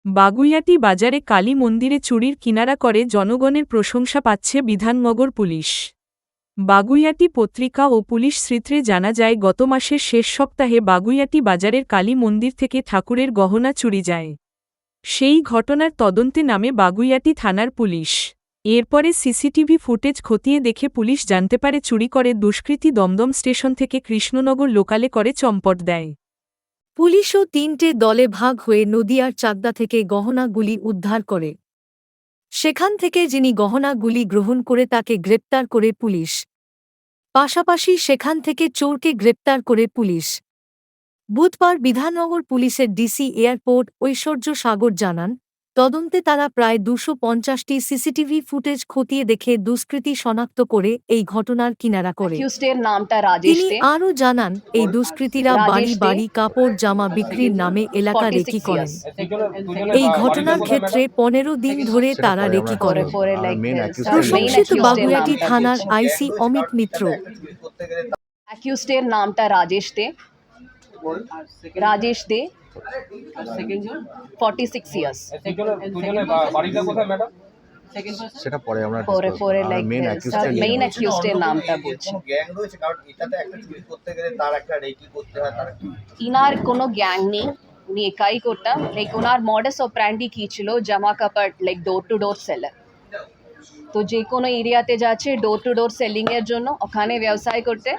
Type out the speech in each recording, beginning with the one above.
বাগুইআটি বাজারে কালী মন্দিরে চুরির কিনারা করে জনগণের প্রশংসা পাচ্ছে বিধাননগর পুলিশ। বাগুইআটি পত্রিকা ও পুলিশ সূত্রে জানা যায়, গত মাসের শেষ সপ্তাহে বাগুইআটি বাজারের কালী মন্দির থেকে ঠাকুরের গহনা চুরি যায়। সেই ঘটনার তদন্তে নামে বাগুইআটি থানার পুলিশ। এরপরে সিসিটিভি ফুটেজ খতিয়ে দেখে পুলিশ জানতে পারে চুরি করে দুষ্কৃতী দমদম স্টেশন থেকে কৃষ্ণনগর লোকালে করে চম্পট দেয়। পুলিশও ৩টে দলে ভাগ হয়ে নদিয়ার চাকদা থেকে গহনাগুলি উদ্ধার করে। সেখান থেকে যিনি গহনাগুলি গ্রহণ করে তাকে গ্রেপ্তার করে পুলিশ। পাশাপাশি সেখান থেকে চোরকে গ্রেপ্তার করে পুলিশ। বুধবার বিধাননগর পুলিশের ডিসি এয়ারপোর্ট ঐশ্বর্য সাগর জানান, তদন্তে তারা প্রায় ২৫০টি সিসিটিভি ফুটেজ খতিয়ে দেখে দুষ্কৃতী শনাক্ত করে এই ঘটনার কিনারা করে। তিনি আরও জানান, এই দুষ্কৃতীরা বাড়ি বাড়ি কাপড় জামা বিক্রির নামে এলাকা রেকি করেন। এই ঘটনার ক্ষেত্রে ১৫ দিন ধরে তারা রেকি করেন। প্রশংসিত বাগুইআটি থানার আইসি অমিত মিত্র। অ্যাকিউজডের নামটা রাজেশ দে 46 ইয়ার্স। সেটা পরে আমরা পরে লাইক মেইন অ্যাকিউজডের নামটা বলছি। গ্যাং রয়েছে, কারণ এটাতে একটা চুরি করতে গেলে তার একটা রেকি করতে হয়। তার ইনার কোনো গ্যাং নেই, উনি একাই করতাম। লাইক ওনার মডাস অপারেন্ডি কি ছিল, জামা কাপড় like door to door seller. তো যে কোনো এরিয়াতে যাচ্ছে ডোর টু ডোর সেলিংয়ের জন্য, ওখানে ব্যবসায় করতে।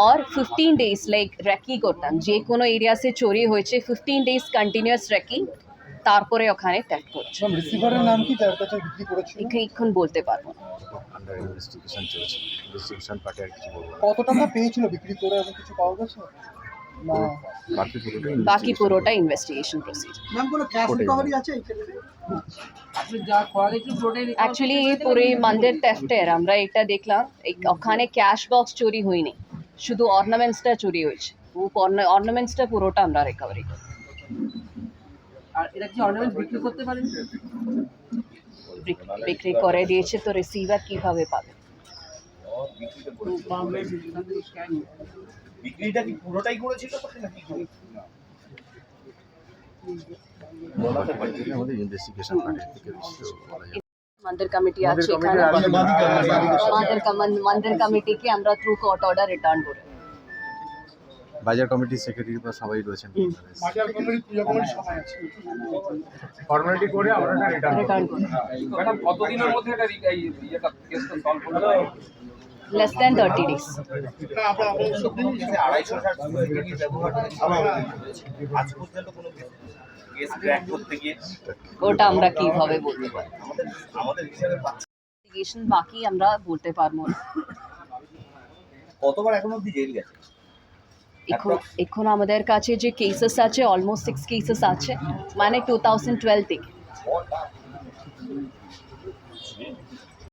और 15 डेज लाइक রেকি করতাম। যে কোনো এরিয়া সে চুরি হয়েছে 15 डेज কন্টিনিউয়াস রেকি, তারপরে ওখানে ট্যাগ করছে। রিসিভারের নাম কি, যার কাছে বিক্রি করেছিল? এখন বলতে পারবো না। আন্ডার ইনভেস্টিগেশন চলছে, ইনভেস্টিগেশন পার্টি আর কিছু বলবো। কত টাকা পেয়েছিল বিক্রি করে, এবং কিছু পাওয়া গেছে? না, বাকি পুরোটা ইনভেস্টিগেশন প্রসিজার। ম্যাম কোনো ক্যাশ রিকভারি আছে এই ক্ষেত্রে? অ্যাকচুয়ালি এই পুরো মন্দির থেফটের আমরা এটা দেখলাম, ওখানে ক্যাশ বক্স চুরি হয়নি, শুধু অর্নামেন্টসটা চুরি হয়েছে। অর্নামেন্টসটা পুরোটা আমরা রিকভারি করি। আর এটা কি অর্নামেন্টস বিক্রি করতে পারেন? বিক্রি করে দিয়েছে, তো রিসিভার কিভাবে পাবে? বিক্রিটা কি পুরোটাই করেছিল নাকি? আমাদের ইনভেস্টিগেশন পার্টি থেকে मंदिर कमिटी আছে এখানে। मंदिर कमिटी কে আমরা থ্রু কোর্ট অর্ডার রিটার্ন করি। বাজার কমিটির সেক্রেটারি বা সবাই রয়েছেন। বাজার কমিটি পূজা কমিটির সবাই আছে। ফর্মালিটি করে আমরা এটা রিটার্ন করি। ম্যাডাম কতদিনের মধ্যে এটা এটা কেসটা সলভ হবে? Less than 30 days. আমরা 250 ব্যবহার আজ পর্যন্ত কোনো কেস ক্র্যাক করতে গিয়ে ওটা আমরা কিভাবে বলতে পারি? আমাদের হিসাবে ইনভেস্টিগেশন বাকি, আমরা বলতে পারবো না। কতবার এখন অবধি জেল গেছে? এখন আমাদের কাছে যে কেসেস আছে অলমোস্ট 6 কেসেস আছে, মানে 2012 থেকে।